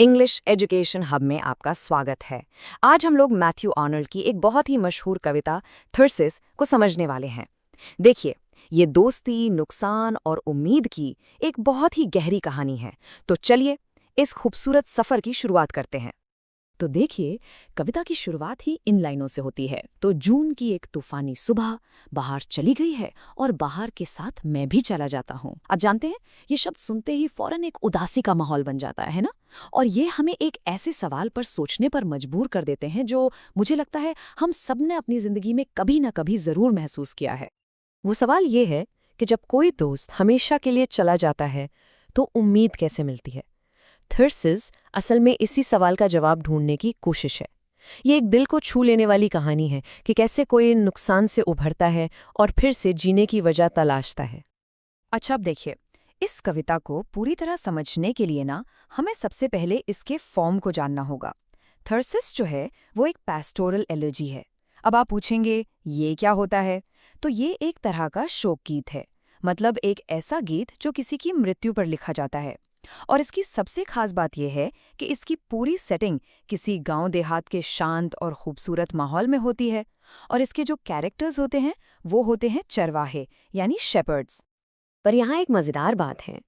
English education hub में आपका स्वागत है। आज हम लोग मैथ्यू आर्नल्ड की एक बहुत ही मशहूर कविता थर्सिस को समझने वाले हैं। देखिए, ये दोस्ती, नुकसान और उम्मीद की एक बहुत ही गहरी कहानी है। तो चलिए इस खूबसूरत सफर की शुरुआत करते हैं। तो देखिए, कविता की शुरुआत ही इन लाइनों से होती है। तो जून की एक तूफानी सुबह, बाहर चली गई है और बाहर के साथ मैं भी चला जाता हूँ। आप जानते हैं, ये शब्द सुनते ही फौरन एक उदासी का माहौल बन जाता है ना। और ये हमें एक ऐसे सवाल पर सोचने पर मजबूर कर देते हैं जो मुझे लगता है हम सब ने अपनी जिंदगी में कभी ना कभी जरूर महसूस किया है। वो सवाल ये है कि जब कोई दोस्त हमेशा के लिए चला जाता है तो उम्मीद कैसे मिलती है। थर्सिस असल में इसी सवाल का जवाब ढूंढने की कोशिश है। ये एक दिल को छू लेने वाली कहानी है कि कैसे कोई नुकसान से उभरता है और फिर से जीने की वजह तलाशता है। अच्छा, अब देखिए, इस कविता को पूरी तरह समझने के लिए ना हमें सबसे पहले इसके फॉर्म को जानना होगा। थर्सिस जो है वो एक पैस्टोरल एलेजी है। अब आप पूछेंगे ये क्या होता है, तो ये एक तरह का शोक गीत है। मतलब एक ऐसा गीत जो किसी की मृत्यु पर लिखा जाता है। और इसकी सबसे खास बात यह है कि इसकी पूरी सेटिंग किसी गांव देहात के शांत और खूबसूरत माहौल में होती है। और इसके जो कैरेक्टर्स होते हैं वो होते हैं चरवाहे, यानी शेपर्ड्स। पर यहाँ एक मज़ेदार बात है।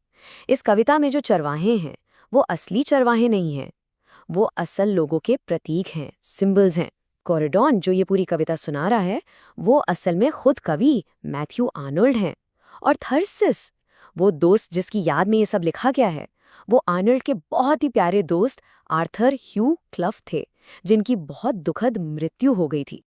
इस कविता में जो चरवाहे हैं वो असली चरवाहे नहीं हैं। वो असल लोगों के प्रतीक हैं, सिंबल्स हैं। कॉरिडॉन जो ये पूरी कविता सुना रहा है वो असल में खुद कवि मैथ्यू आर्नल्ड हैं। और थर्सिस, वो दोस्त जिसकी याद में ये सब लिखा गया है, वो आर्नल्ड के बहुत ही प्यारे दोस्त आर्थर ह्यू क्लफ थे, जिनकी बहुत दुखद मृत्यु हो गई थी।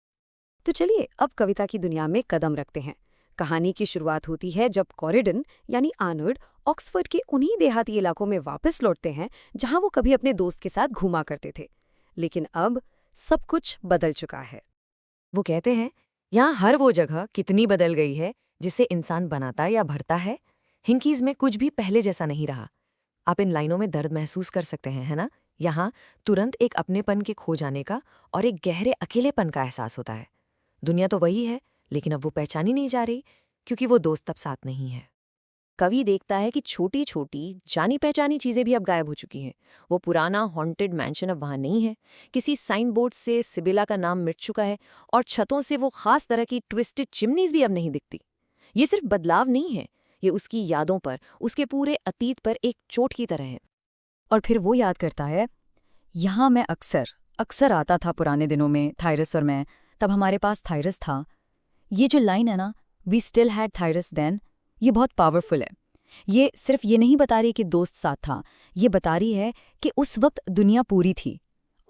तो चलिए अब कविता की दुनिया में कदम रखते हैं। कहानी की शुरुआत होती है जब कॉरिडन यानी आर्नल्ड ऑक्सफोर्ड के उन्हीं देहाती इलाकों में वापस लौटते हैं जहां वो कभी अपने दोस्त के साथ घूमा करते थे। लेकिन अब सब कुछ बदल चुका है। वो कहते हैं, यहाँ हर वो जगह कितनी बदल गई है जिसे इंसान बनाता या भरता है। हिंकीज में कुछ भी पहले जैसा नहीं रहा। आप इन लाइनों में दर्द महसूस कर सकते हैं, है ना। यहाँ तुरंत एक अपनेपन के खो जाने का और एक गहरे अकेलेपन का एहसास होता है। दुनिया तो वही है, लेकिन अब वो पहचानी नहीं जा रही क्योंकि वो दोस्त अब साथ नहीं है। कवि देखता है कि छोटी छोटी जानी पहचानी चीजें भी अब गायब हो चुकी हैं। वो पुराना हॉन्टेड मैंशन अब वहां नहीं है। किसी साइन बोर्ड से सिबिला का नाम मिट चुका है और छतों से वो खास तरह की ट्विस्टेड चिमनीज भी अब नहीं दिखती। ये सिर्फ बदलाव नहीं है, ये उसकी यादों पर, उसके पूरे अतीत पर एक चोट की तरह है। और फिर वो याद करता है, यहाँ मैं अक्सर अक्सर आता था पुराने दिनों में, थायरस और मैं, तब हमारे पास थायरस था। ये जो लाइन है ना, वी स्टिल हैड थायरस देन, ये बहुत पावरफुल है। ये सिर्फ ये नहीं बता रही कि दोस्त साथ था, ये बता रही है कि उस वक्त दुनिया पूरी थी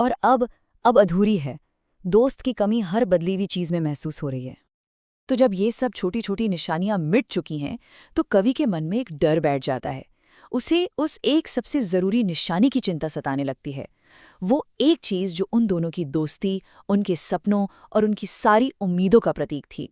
और अब अधूरी है। दोस्त की कमी हर बदली हुई चीज में महसूस हो रही है। तो जब ये सब छोटी छोटी निशानियां मिट चुकी हैं तो कवि के मन में एक डर बैठ जाता है। उसे उस एक सबसे जरूरी निशानी की चिंता सताने लगती है। वो एक चीज जो उन दोनों की दोस्ती, उनके सपनों और उनकी सारी उम्मीदों का प्रतीक थी।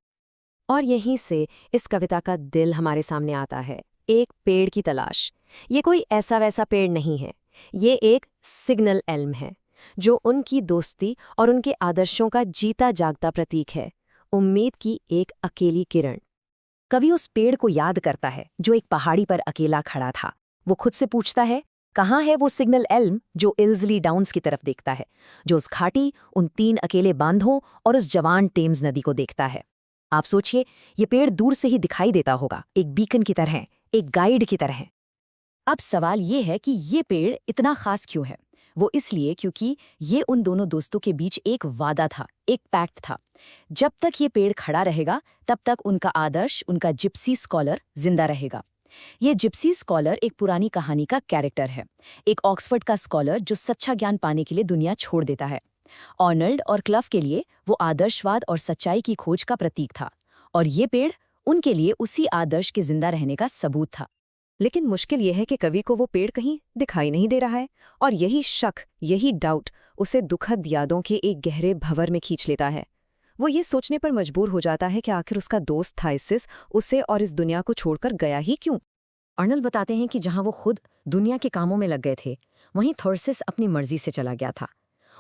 और यहीं से इस कविता का दिल हमारे सामने आता है, एक पेड़ की तलाश। ये कोई ऐसा वैसा पेड़ नहीं है, ये एक सिग्नल एल्म है जो उनकी दोस्ती और उनके आदर्शों का जीता जागता प्रतीक है, उम्मीद की एक अकेली किरण। कवि उस पेड़ को याद करता है जो एक पहाड़ी पर अकेला खड़ा था। वो खुद से पूछता है, कहाँ है वो सिग्नल एल्म जो इल्सली डाउन्स की तरफ देखता है, जो उस घाटी, उन 3 अकेले बांधों और उस जवान टेम्स नदी को देखता है। आप सोचिए, ये पेड़ दूर से ही दिखाई देता होगा, एक बीकन की तरह, एक गाइड की तरह। अब सवाल ये है कि ये पेड़ इतना खास क्यों है। वो इसलिए क्योंकि ये उन दोनों दोस्तों के बीच एक वादा था, एक पैक्ट था। जब तक ये पेड़ खड़ा रहेगा तब तक उनका आदर्श, उनका जिप्सी स्कॉलर जिंदा रहेगा। ये जिप्सी स्कॉलर एक पुरानी कहानी का कैरेक्टर है, एक ऑक्सफोर्ड का स्कॉलर जो सच्चा ज्ञान पाने के लिए दुनिया छोड़ देता है। आर्नल्ड और क्लफ के लिए वो आदर्शवाद और सच्चाई की खोज का प्रतीक था, और ये पेड़ उनके लिए उसी आदर्श के जिंदा रहने का सबूत था। लेकिन मुश्किल यह है कि कवि को वो पेड़ कहीं दिखाई नहीं दे रहा है, और यही शक, यही डाउट उसे दुखद यादों के एक गहरे भंवर में खींच लेता है। वो ये सोचने पर मजबूर हो जाता है कि आखिर उसका दोस्त थाइसिस उसे और इस दुनिया को छोड़कर गया ही क्यों। आर्नल्ड बताते हैं कि जहां वो खुद दुनिया के कामों में लग गए थे, वहीं थॉर्सिस अपनी मर्जी से चला गया था।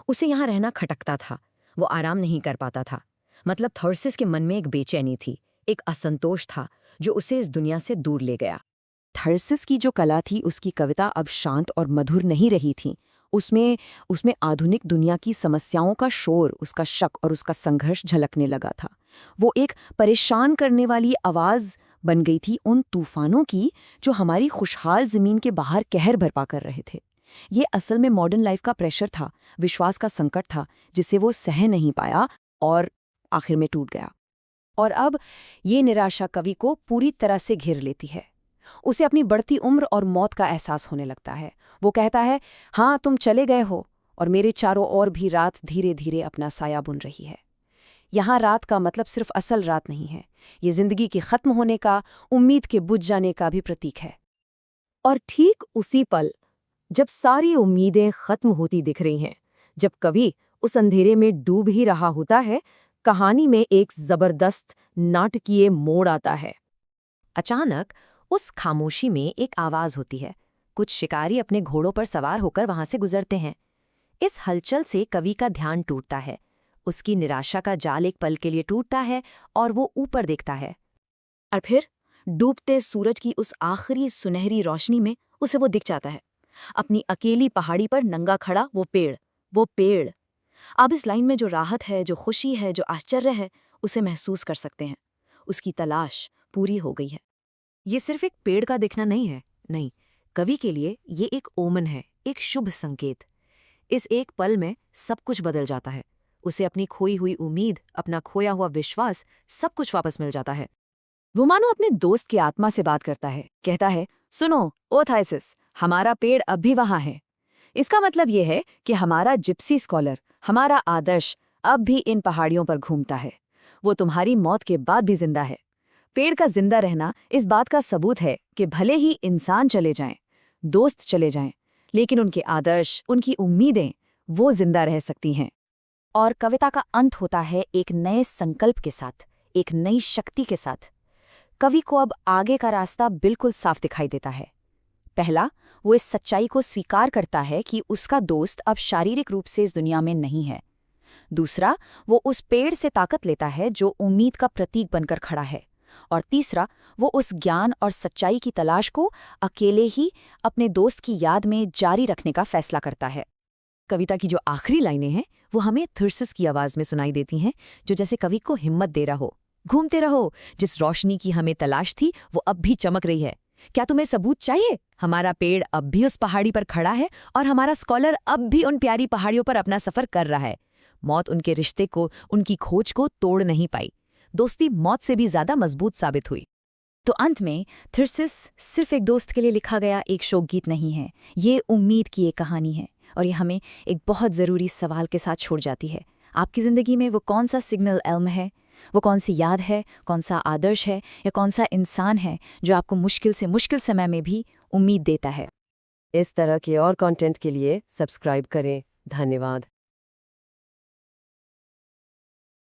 उसे यहाँ रहना खटकता था, वो आराम नहीं कर पाता था। मतलब थॉर्सिस के मन में एक बेचैनी थी, एक असंतोष था जो उसे इस दुनिया से दूर ले गया। थर्सिस की जो कला थी, उसकी कविता अब शांत और मधुर नहीं रही थी। उसमें उसमें आधुनिक दुनिया की समस्याओं का शोर, उसका शक और उसका संघर्ष झलकने लगा था। वो एक परेशान करने वाली आवाज़ बन गई थी उन तूफानों की जो हमारी खुशहाल ज़मीन के बाहर कहर बरपा कर रहे थे। ये असल में मॉडर्न लाइफ का प्रेशर था, विश्वास का संकट था, जिसे वो सह नहीं पाया और आखिर में टूट गया। और अब ये निराशा कवि को पूरी तरह से घेर लेती है। उसे अपनी बढ़ती उम्र और मौत का एहसास होने लगता है। वो कहता है, हाँ तुम चले गए हो और मेरे चारों ओर भी रात धीरे धीरे अपना साया बुन रही है। यहाँ रात का मतलब सिर्फ असल रात नहीं है, ये जिंदगी के खत्म होने का, उम्मीद के बुझ जाने का भी प्रतीक है। और ठीक उसी पल, जब सारी उम्मीदें खत्म होती दिख रही हैं, जब कवि उस अंधेरे में डूब ही रहा होता है, कहानी में एक जबरदस्त नाटकीय मोड़ आता है। अचानक उस खामोशी में एक आवाज होती है। कुछ शिकारी अपने घोड़ों पर सवार होकर वहां से गुजरते हैं। इस हलचल से कवि का ध्यान टूटता है। उसकी निराशा का जाल एक पल के लिए टूटता है और वो ऊपर देखता है। और फिर डूबते सूरज की उस आखिरी सुनहरी रोशनी में उसे वो दिख जाता है, अपनी अकेली पहाड़ी पर नंगा खड़ा वो पेड़। अब इस लाइन में जो राहत है, जो खुशी है, जो आश्चर्य है, उसे महसूस कर सकते हैं। उसकी तलाश पूरी हो गई है। ये सिर्फ एक पेड़ का दिखना नहीं है, नहीं, कवि के लिए ये एक ओमन है, एक शुभ संकेत। इस एक पल में सब कुछ बदल जाता है। उसे अपनी खोई हुई उम्मीद, अपना खोया हुआ विश्वास, सब कुछ वापस मिल जाता है। वो मानो अपने दोस्त की आत्मा से बात करता है, कहता है, सुनो ओ थाइसिस, हमारा पेड़ अब भी वहां है। इसका मतलब ये है कि हमारा जिप्सी स्कॉलर, हमारा आदर्श अब भी इन पहाड़ियों पर घूमता है। वो तुम्हारी मौत के बाद भी जिंदा है। पेड़ का जिंदा रहना इस बात का सबूत है कि भले ही इंसान चले जाएं, दोस्त चले जाएं, लेकिन उनके आदर्श, उनकी उम्मीदें, वो जिंदा रह सकती हैं। और कविता का अंत होता है एक नए संकल्प के साथ, एक नई शक्ति के साथ। कवि को अब आगे का रास्ता बिल्कुल साफ दिखाई देता है। पहला, वो इस सच्चाई को स्वीकार करता है कि उसका दोस्त अब शारीरिक रूप से इस दुनिया में नहीं है। दूसरा, वो उस पेड़ से ताकत लेता है जो उम्मीद का प्रतीक बनकर खड़ा है। और तीसरा, वो उस ज्ञान और सच्चाई की तलाश को अकेले ही अपने दोस्त की याद में जारी रखने का फैसला करता है। कविता की जो आखिरी लाइनें हैं वो हमें थर्सिस की आवाज में सुनाई देती हैं, जो जैसे कवि को हिम्मत दे रहा हो। घूमते रहो, जिस रोशनी की हमें तलाश थी वो अब भी चमक रही है। क्या तुम्हें सबूत चाहिए? हमारा पेड़ अब भी उस पहाड़ी पर खड़ा है और हमारा स्कॉलर अब भी उन प्यारी पहाड़ियों पर अपना सफर कर रहा है। मौत उनके रिश्ते को, उनकी खोज को तोड़ नहीं पाई। दोस्ती मौत से भी ज्यादा मजबूत साबित हुई। तो अंत में थर्सिस सिर्फ एक दोस्त के लिए लिखा गया एक शोक गीत नहीं है, ये उम्मीद की एक कहानी है। और ये हमें एक बहुत ज़रूरी सवाल के साथ छोड़ जाती है। आपकी ज़िंदगी में वो कौन सा सिग्नल एल्म है, वो कौन सी याद है, कौन सा आदर्श है, या कौन सा इंसान है जो आपको मुश्किल से मुश्किल समय में भी उम्मीद देता है। इस तरह के और कंटेंट के लिए सब्सक्राइब करें। धन्यवाद।